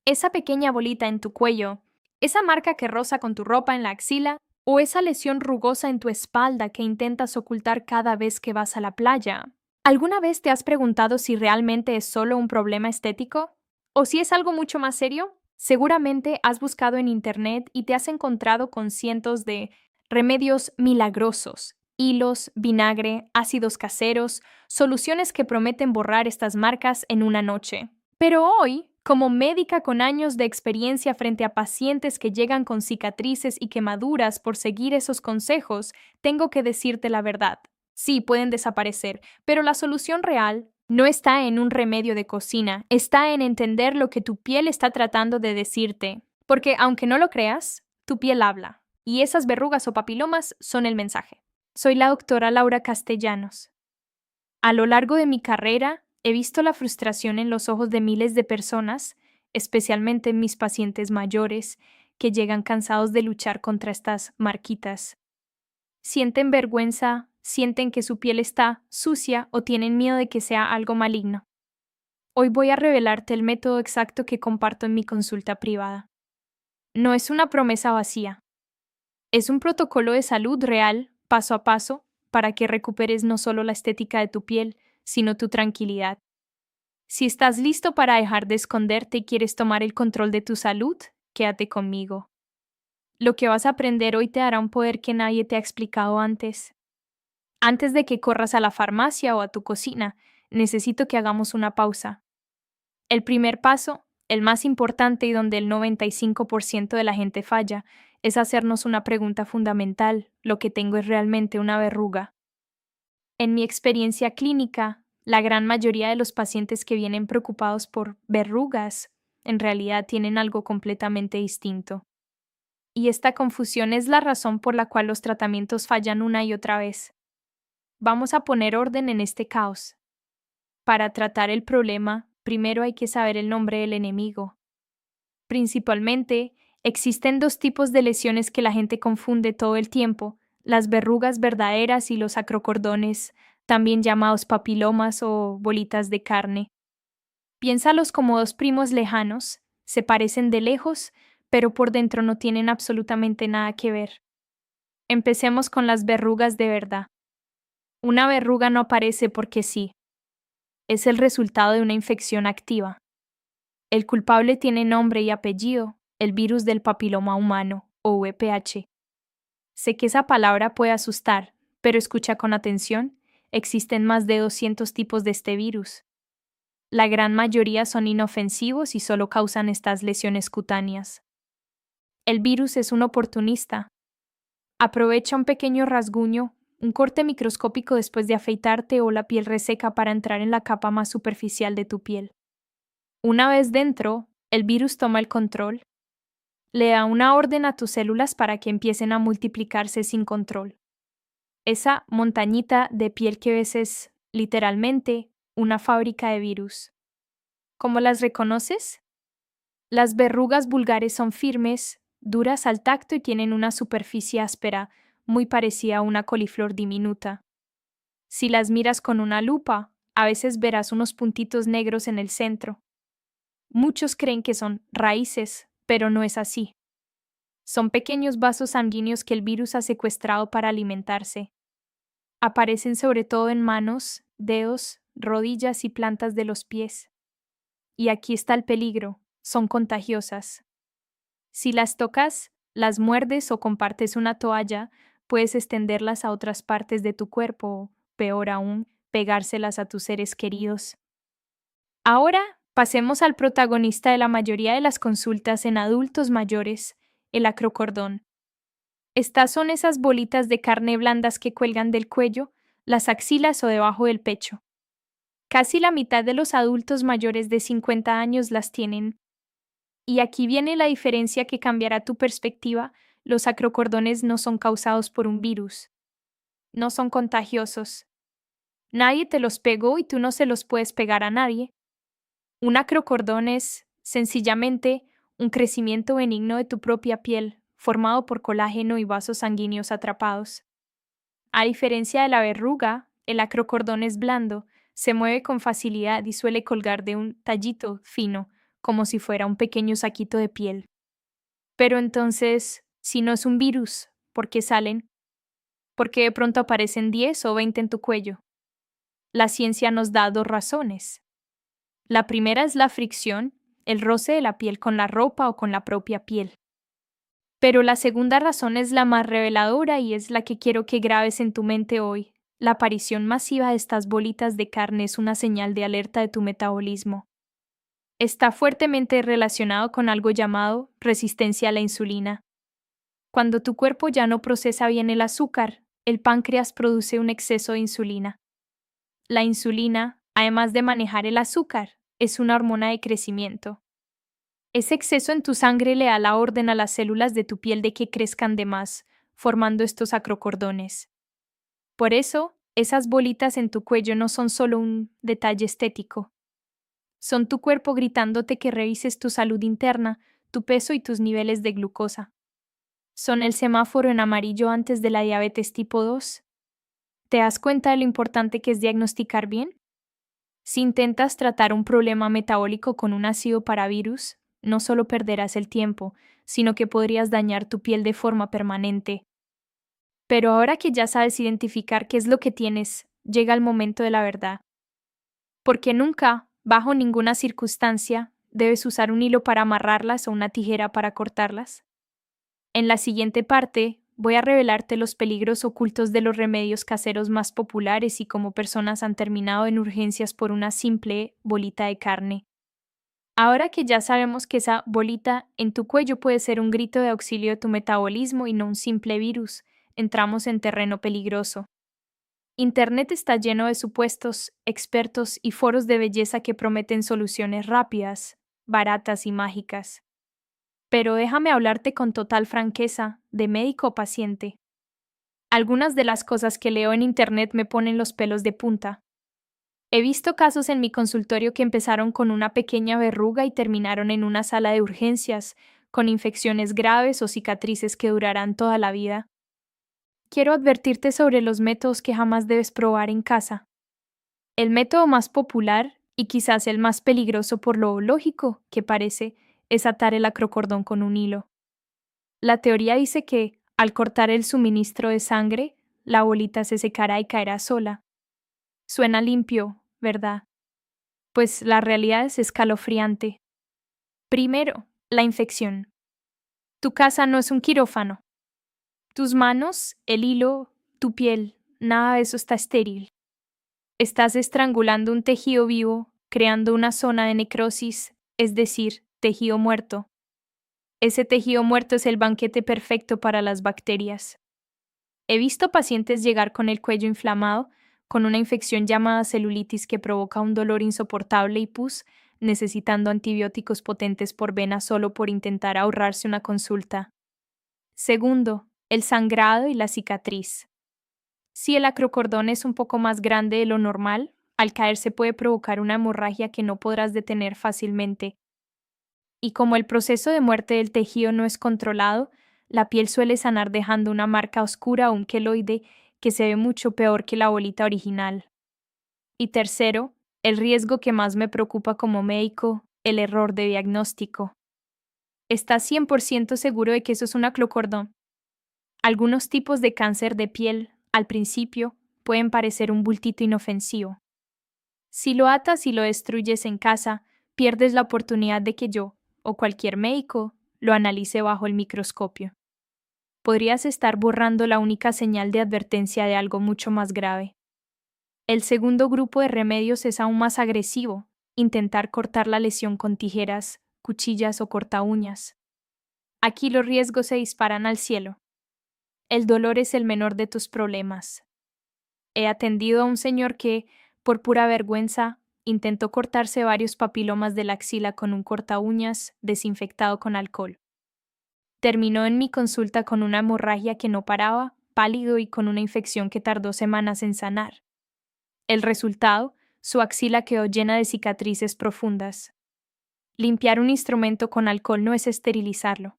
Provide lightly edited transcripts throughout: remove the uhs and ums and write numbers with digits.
Esa pequeña bolita en tu cuello, esa marca que roza con tu ropa en la axila, o esa lesión rugosa en tu espalda que intentas ocultar cada vez que vas a la playa. ¿Alguna vez te has preguntado si realmente es solo un problema estético? ¿O si es algo mucho más serio? Seguramente has buscado en Internet y te has encontrado con cientos de remedios milagrosos, hilos, vinagre, ácidos caseros, soluciones que prometen borrar estas marcas en una noche. Pero hoy, como médica con años de experiencia frente a pacientes que llegan con cicatrices y quemaduras por seguir esos consejos, tengo que decirte la verdad. Sí, pueden desaparecer, pero la solución real no está en un remedio de cocina, está en entender lo que tu piel está tratando de decirte. Porque aunque no lo creas, tu piel habla, y esas verrugas o papilomas son el mensaje. Soy la doctora Laura Castellanos. A lo largo de mi carrera, he visto la frustración en los ojos de miles de personas, especialmente en mis pacientes mayores, que llegan cansados de luchar contra estas marquitas. Sienten vergüenza, sienten que su piel está sucia o tienen miedo de que sea algo maligno. Hoy voy a revelarte el método exacto que comparto en mi consulta privada. No es una promesa vacía, es un protocolo de salud real, paso a paso, para que recuperes no solo la estética de tu piel, sino tu tranquilidad. Si estás listo para dejar de esconderte y quieres tomar el control de tu salud, quédate conmigo. Lo que vas a aprender hoy te dará un poder que nadie te ha explicado antes. Antes de que corras a la farmacia o a tu cocina, necesito que hagamos una pausa. El primer paso, el más importante y donde el 95% de la gente falla, es hacernos una pregunta fundamental: ¿lo que tengo es realmente una verruga? En mi experiencia clínica, la gran mayoría de los pacientes que vienen preocupados por verrugas en realidad tienen algo completamente distinto. Y esta confusión es la razón por la cual los tratamientos fallan una y otra vez. Vamos a poner orden en este caos. Para tratar el problema, primero hay que saber el nombre del enemigo. Principalmente, existen dos tipos de lesiones que la gente confunde todo el tiempo: las verrugas verdaderas y los acrocordones, también llamados papilomas o bolitas de carne. Piénsalos como dos primos lejanos, se parecen de lejos, pero por dentro no tienen absolutamente nada que ver. Empecemos con las verrugas de verdad. Una verruga no aparece porque sí, es el resultado de una infección activa. El culpable tiene nombre y apellido: el virus del papiloma humano, o VPH. Sé que esa palabra puede asustar, pero escucha con atención: existen más de 200 tipos de este virus. La gran mayoría son inofensivos y solo causan estas lesiones cutáneas. El virus es un oportunista. Aprovecha un pequeño rasguño, un corte microscópico después de afeitarte o la piel reseca para entrar en la capa más superficial de tu piel. Una vez dentro, el virus toma el control, le da una orden a tus células para que empiecen a multiplicarse sin control. Esa montañita de piel que ves es, literalmente, una fábrica de virus. ¿Cómo las reconoces? Las verrugas vulgares son firmes, duras al tacto y tienen una superficie áspera, muy parecida a una coliflor diminuta. Si las miras con una lupa, a veces verás unos puntitos negros en el centro. Muchos creen que son raíces, pero no es así. Son pequeños vasos sanguíneos que el virus ha secuestrado para alimentarse. Aparecen sobre todo en manos, dedos, rodillas y plantas de los pies. Y aquí está el peligro: son contagiosas. Si las tocas, las muerdes o compartes una toalla, puedes extenderlas a otras partes de tu cuerpo o, peor aún, pegárselas a tus seres queridos. Ahora, pasemos al protagonista de la mayoría de las consultas en adultos mayores: el acrocordón. Estas son esas bolitas de carne blandas que cuelgan del cuello, las axilas o debajo del pecho. Casi la mitad de los adultos mayores de 50 años las tienen. Y aquí viene la diferencia que cambiará tu perspectiva: los acrocordones no son causados por un virus. No son contagiosos. Nadie te los pegó y tú no se los puedes pegar a nadie. Un acrocordón es, sencillamente, un crecimiento benigno de tu propia piel, formado por colágeno y vasos sanguíneos atrapados. A diferencia de la verruga, el acrocordón es blando, se mueve con facilidad y suele colgar de un tallito fino, como si fuera un pequeño saquito de piel. Pero entonces, si no es un virus, ¿por qué salen? ¿Por qué de pronto aparecen 10 o 20 en tu cuello? La ciencia nos da dos razones. La primera es la fricción, el roce de la piel con la ropa o con la propia piel. Pero la segunda razón es la más reveladora y es la que quiero que grabes en tu mente hoy. La aparición masiva de estas bolitas de carne es una señal de alerta de tu metabolismo. Está fuertemente relacionado con algo llamado resistencia a la insulina. Cuando tu cuerpo ya no procesa bien el azúcar, el páncreas produce un exceso de insulina. La insulina, además de manejar el azúcar, es una hormona de crecimiento. Ese exceso en tu sangre le da la orden a las células de tu piel de que crezcan de más, formando estos acrocordones. Por eso, esas bolitas en tu cuello no son solo un detalle estético. Son tu cuerpo gritándote que revises tu salud interna, tu peso y tus niveles de glucosa. Son el semáforo en amarillo antes de la diabetes tipo 2. ¿Te das cuenta de lo importante que es diagnosticar bien? Si intentas tratar un problema metabólico con un ácido para virus, no solo perderás el tiempo, sino que podrías dañar tu piel de forma permanente. Pero ahora que ya sabes identificar qué es lo que tienes, llega el momento de la verdad. Porque nunca, bajo ninguna circunstancia, debes usar un hilo para amarrarlas o una tijera para cortarlas. En la siguiente parte, voy a revelarte los peligros ocultos de los remedios caseros más populares y cómo personas han terminado en urgencias por una simple bolita de carne. Ahora que ya sabemos que esa bolita en tu cuello puede ser un grito de auxilio de tu metabolismo y no un simple virus, entramos en terreno peligroso. Internet está lleno de supuestos expertos y foros de belleza que prometen soluciones rápidas, baratas y mágicas. Pero déjame hablarte con total franqueza, de médico o paciente. Algunas de las cosas que leo en Internet me ponen los pelos de punta. He visto casos en mi consultorio que empezaron con una pequeña verruga y terminaron en una sala de urgencias, con infecciones graves o cicatrices que durarán toda la vida. Quiero advertirte sobre los métodos que jamás debes probar en casa. El método más popular, y quizás el más peligroso por lo lógico que parece, es atar el acrocordón con un hilo. La teoría dice que, al cortar el suministro de sangre, la bolita se secará y caerá sola. Suena limpio, ¿verdad? Pues la realidad es escalofriante. Primero, la infección. Tu casa no es un quirófano. Tus manos, el hilo, tu piel, nada de eso está estéril. Estás estrangulando un tejido vivo, creando una zona de necrosis, es decir, tejido muerto. Ese tejido muerto es el banquete perfecto para las bacterias. He visto pacientes llegar con el cuello inflamado, con una infección llamada celulitis que provoca un dolor insoportable y pus, necesitando antibióticos potentes por vena solo por intentar ahorrarse una consulta. Segundo, el sangrado y la cicatriz. Si el acrocordón es un poco más grande de lo normal, al caerse puede provocar una hemorragia que no podrás detener fácilmente. Y como el proceso de muerte del tejido no es controlado, la piel suele sanar dejando una marca oscura o un queloide que se ve mucho peor que la bolita original. Y tercero, el riesgo que más me preocupa como médico, el error de diagnóstico. ¿Estás 100% seguro de que eso es un acrocordón? Algunos tipos de cáncer de piel, al principio, pueden parecer un bultito inofensivo. Si lo atas y lo destruyes en casa, pierdes la oportunidad de que yo, o cualquier médico, lo analice bajo el microscopio. Podrías estar borrando la única señal de advertencia de algo mucho más grave. El segundo grupo de remedios es aún más agresivo, intentar cortar la lesión con tijeras, cuchillas o cortaúñas. Aquí los riesgos se disparan al cielo. El dolor es el menor de tus problemas. He atendido a un señor que, por pura vergüenza, intentó cortarse varios papilomas de la axila con un cortaúñas desinfectado con alcohol. Terminó en mi consulta con una hemorragia que no paraba, pálido y con una infección que tardó semanas en sanar. El resultado, su axila quedó llena de cicatrices profundas. Limpiar un instrumento con alcohol no es esterilizarlo.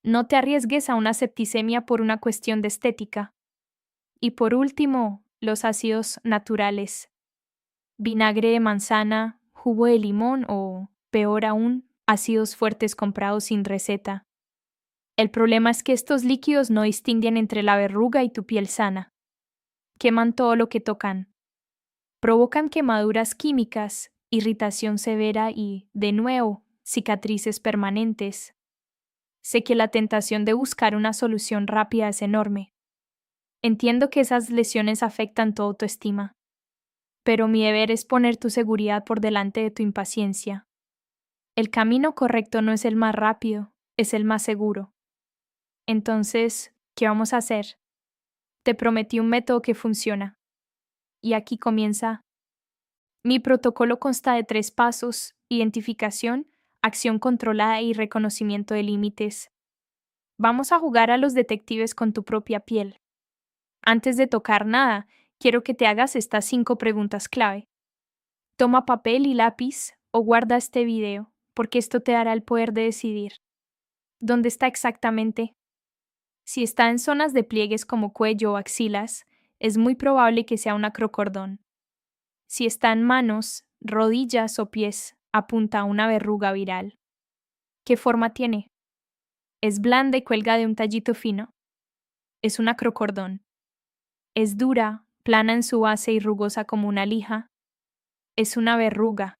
No te arriesgues a una septicemia por una cuestión de estética. Y por último, los ácidos naturales. Vinagre de manzana, jugo de limón o Peor aún, ácidos fuertes comprados sin receta. El problema es que estos líquidos no distinguen entre la verruga y tu piel sana. Queman todo lo que tocan. Provocan quemaduras químicas, irritación severa y, de nuevo, cicatrices permanentes. Sé que la tentación de buscar una solución rápida es enorme. Entiendo que esas lesiones afectan tu autoestima, pero mi deber es poner tu seguridad por delante de tu impaciencia. El camino correcto no es el más rápido, es el más seguro. Entonces, ¿qué vamos a hacer? Te prometí un método que funciona. Y aquí comienza. Mi protocolo consta de 3 pasos: identificación, acción controlada y reconocimiento de límites. Vamos a jugar a los detectives con tu propia piel. Antes de tocar nada, quiero que te hagas estas 5 preguntas clave. Toma papel y lápiz o guarda este video, porque esto te dará el poder de decidir. ¿Dónde está exactamente? Si está en zonas de pliegues como cuello o axilas, es muy probable que sea un acrocordón. Si está en manos, rodillas o pies, apunta a una verruga viral. ¿Qué forma tiene? Es blanda y cuelga de un tallito fino. Es un acrocordón. Es dura, plana en su base y rugosa como una lija. Es una verruga.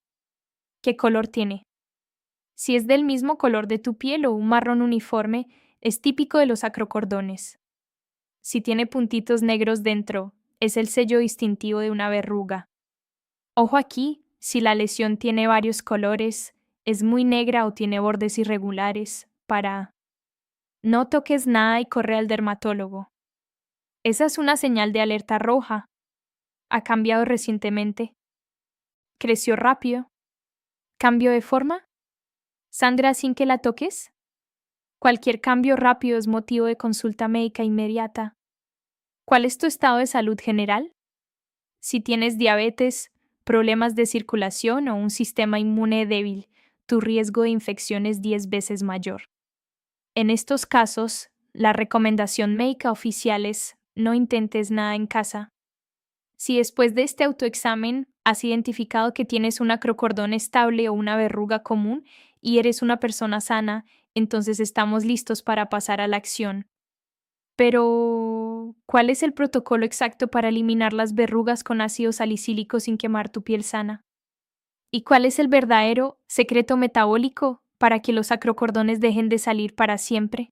¿Qué color tiene? Si es del mismo color de tu piel o un marrón uniforme, es típico de los acrocordones. Si tiene puntitos negros dentro, es el sello distintivo de una verruga. Ojo aquí, si la lesión tiene varios colores, es muy negra o tiene bordes irregulares, no toques nada y corre al dermatólogo. Esa es una señal de alerta roja. ¿Ha cambiado recientemente? ¿Creció rápido? ¿Cambio de forma? ¿Sangra sin que la toques? Cualquier cambio rápido es motivo de consulta médica inmediata. ¿Cuál es tu estado de salud general? Si tienes diabetes, problemas de circulación o un sistema inmune débil, tu riesgo de infección es 10 veces mayor. En estos casos, la recomendación médica oficial es: no intentes nada en casa. Si después de este autoexamen has identificado que tienes un acrocordón estable o una verruga común y eres una persona sana, entonces estamos listos para pasar a la acción. Pero, ¿cuál es el protocolo exacto para eliminar las verrugas con ácido salicílico sin quemar tu piel sana? ¿Y cuál es el verdadero secreto metabólico para que los acrocordones dejen de salir para siempre?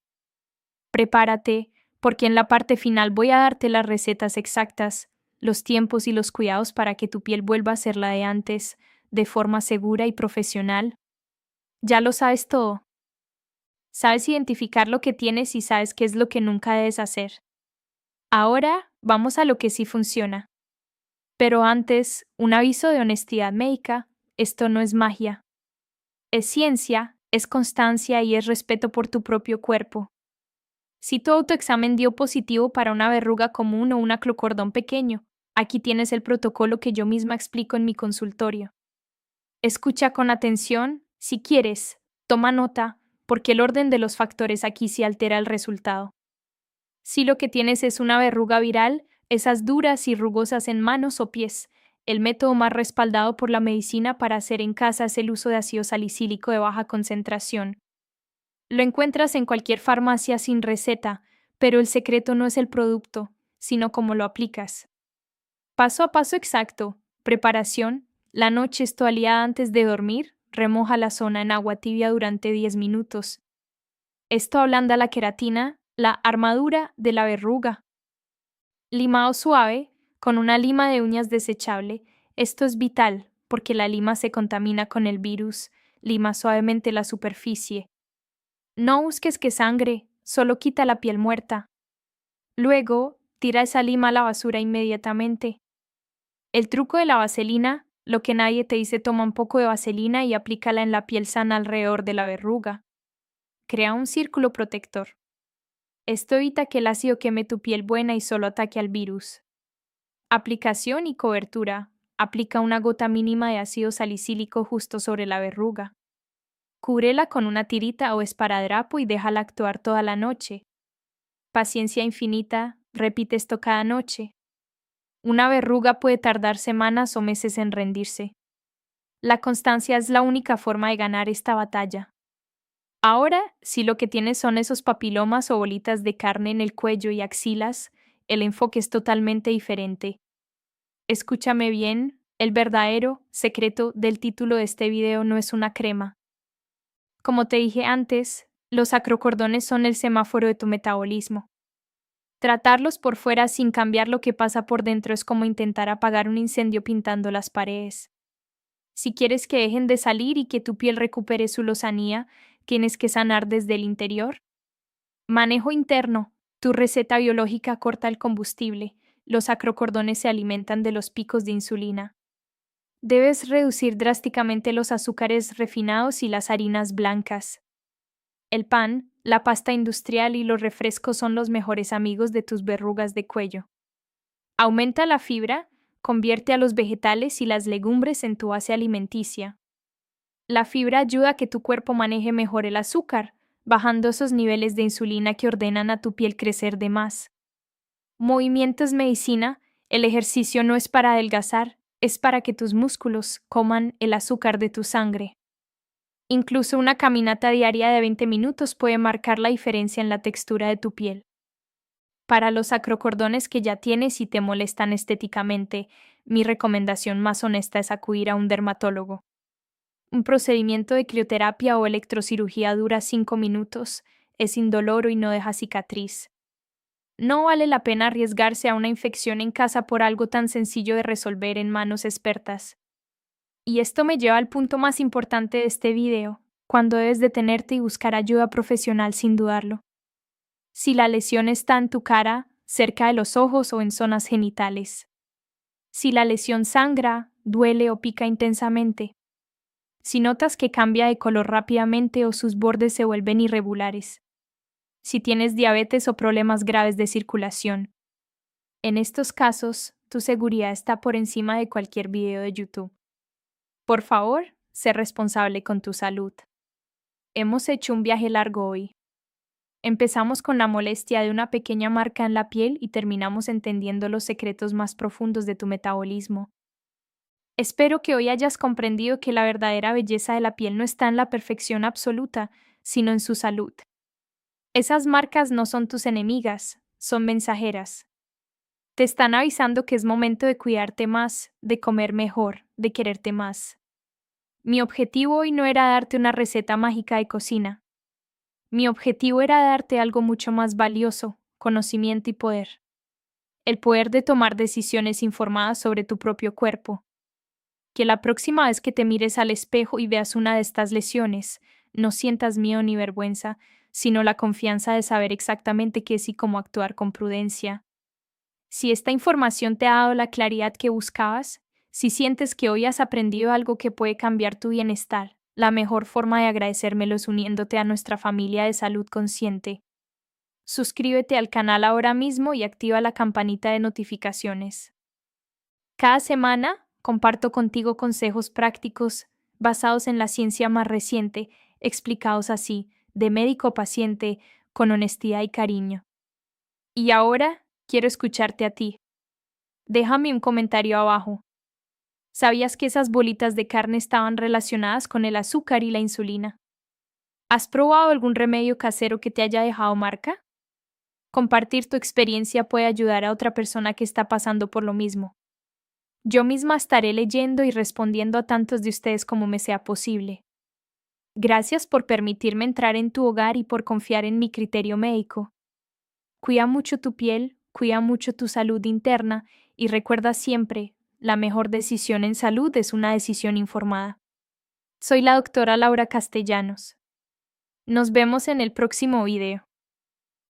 Prepárate, porque en la parte final voy a darte las recetas exactas, los tiempos y los cuidados para que tu piel vuelva a ser la de antes, de forma segura y profesional. Ya lo sabes todo. Sabes identificar lo que tienes y sabes qué es lo que nunca debes hacer. Ahora vamos a lo que sí funciona. Pero antes, un aviso de honestidad médica: esto no es magia. Es ciencia, es constancia y es respeto por tu propio cuerpo. Si tu autoexamen dio positivo para una verruga común o un acrocordón pequeño, aquí tienes el protocolo que yo misma explico en mi consultorio. Escucha con atención, si quieres, toma nota, porque el orden de los factores aquí sí altera el resultado. Si lo que tienes es una verruga viral, esas duras y rugosas en manos o pies, el método más respaldado por la medicina para hacer en casa es el uso de ácido salicílico de baja concentración. Lo encuentras en cualquier farmacia sin receta, pero el secreto no es el producto, sino cómo lo aplicas. Paso a paso exacto. Preparación. La noche es tu aliada antes de dormir. Remoja la zona en agua tibia durante 10 minutos. Esto ablanda la queratina, la armadura de la verruga. Limado suave, con una lima de uñas desechable. Esto es vital, porque la lima se contamina con el virus. Lima suavemente la superficie. No busques que sangre, solo quita la piel muerta. Luego, tira esa lima a la basura inmediatamente. El truco de la vaselina: lo que nadie te dice, toma un poco de vaselina y aplícala en la piel sana alrededor de la verruga. Crea un círculo protector. Esto evita que el ácido queme tu piel buena y solo ataque al virus. Aplicación y cobertura. Aplica una gota mínima de ácido salicílico justo sobre la verruga. Cúbrela con una tirita o esparadrapo y déjala actuar toda la noche. Paciencia infinita, repite esto cada noche. Una verruga puede tardar semanas o meses en rendirse. La constancia es la única forma de ganar esta batalla. Ahora, si lo que tienes son esos papilomas o bolitas de carne en el cuello y axilas, el enfoque es totalmente diferente. Escúchame bien, el verdadero secreto del título de este video no es una crema. Como te dije antes, los acrocordones son el semáforo de tu metabolismo. Tratarlos por fuera sin cambiar lo que pasa por dentro es como intentar apagar un incendio pintando las paredes. Si quieres que dejen de salir y que tu piel recupere su lozanía, tienes que sanar desde el interior. Manejo interno. Tu receta biológica corta el combustible. Los acrocordones se alimentan de los picos de insulina. Debes reducir drásticamente los azúcares refinados y las harinas blancas. El pan, la pasta industrial y los refrescos son los mejores amigos de tus verrugas de cuello. Aumenta la fibra, convierte a los vegetales y las legumbres en tu base alimenticia. La fibra ayuda a que tu cuerpo maneje mejor el azúcar, bajando esos niveles de insulina que ordenan a tu piel crecer de más. Movimiento es medicina, el ejercicio no es para adelgazar, es para que tus músculos coman el azúcar de tu sangre. Incluso una caminata diaria de 20 minutos puede marcar la diferencia en la textura de tu piel. Para los acrocordones que ya tienes y te molestan estéticamente, mi recomendación más honesta es acudir a un dermatólogo. Un procedimiento de crioterapia o electrocirugía dura 5 minutos, es indoloro y no deja cicatriz. No vale la pena arriesgarse a una infección en casa por algo tan sencillo de resolver en manos expertas. Y esto me lleva al punto más importante de este video, cuando debes detenerte y buscar ayuda profesional sin dudarlo. Si la lesión está en tu cara, cerca de los ojos o en zonas genitales. Si la lesión sangra, duele o pica intensamente. Si notas que cambia de color rápidamente o sus bordes se vuelven irregulares. Si tienes diabetes o problemas graves de circulación. En estos casos, tu seguridad está por encima de cualquier video de YouTube. Por favor, sé responsable con tu salud. Hemos hecho un viaje largo hoy. Empezamos con la molestia de una pequeña marca en la piel y terminamos entendiendo los secretos más profundos de tu metabolismo. Espero que hoy hayas comprendido que la verdadera belleza de la piel no está en la perfección absoluta, sino en su salud. Esas marcas no son tus enemigas, son mensajeras. Te están avisando que es momento de cuidarte más, de comer mejor, de quererte más. Mi objetivo hoy no era darte una receta mágica de cocina. Mi objetivo era darte algo mucho más valioso, conocimiento y poder. El poder de tomar decisiones informadas sobre tu propio cuerpo. Que la próxima vez que te mires al espejo y veas una de estas lesiones, no sientas miedo ni vergüenza, sino la confianza de saber exactamente qué es y cómo actuar con prudencia. Si esta información te ha dado la claridad que buscabas, si sientes que hoy has aprendido algo que puede cambiar tu bienestar, la mejor forma de agradecérmelo es uniéndote a nuestra familia de salud consciente. Suscríbete al canal ahora mismo y activa la campanita de notificaciones. Cada semana comparto contigo consejos prácticos basados en la ciencia más reciente, explicados así, de médico a paciente, con honestidad y cariño. Y ahora quiero escucharte a ti. Déjame un comentario abajo. ¿Sabías que esas bolitas de carne estaban relacionadas con el azúcar y la insulina? ¿Has probado algún remedio casero que te haya dejado marca? Compartir tu experiencia puede ayudar a otra persona que está pasando por lo mismo. Yo misma estaré leyendo y respondiendo a tantos de ustedes como me sea posible. Gracias por permitirme entrar en tu hogar y por confiar en mi criterio médico. Cuida mucho tu piel, cuida mucho tu salud interna y recuerda siempre, la mejor decisión en salud es una decisión informada. Soy la doctora Laura Castellanos. Nos vemos en el próximo video.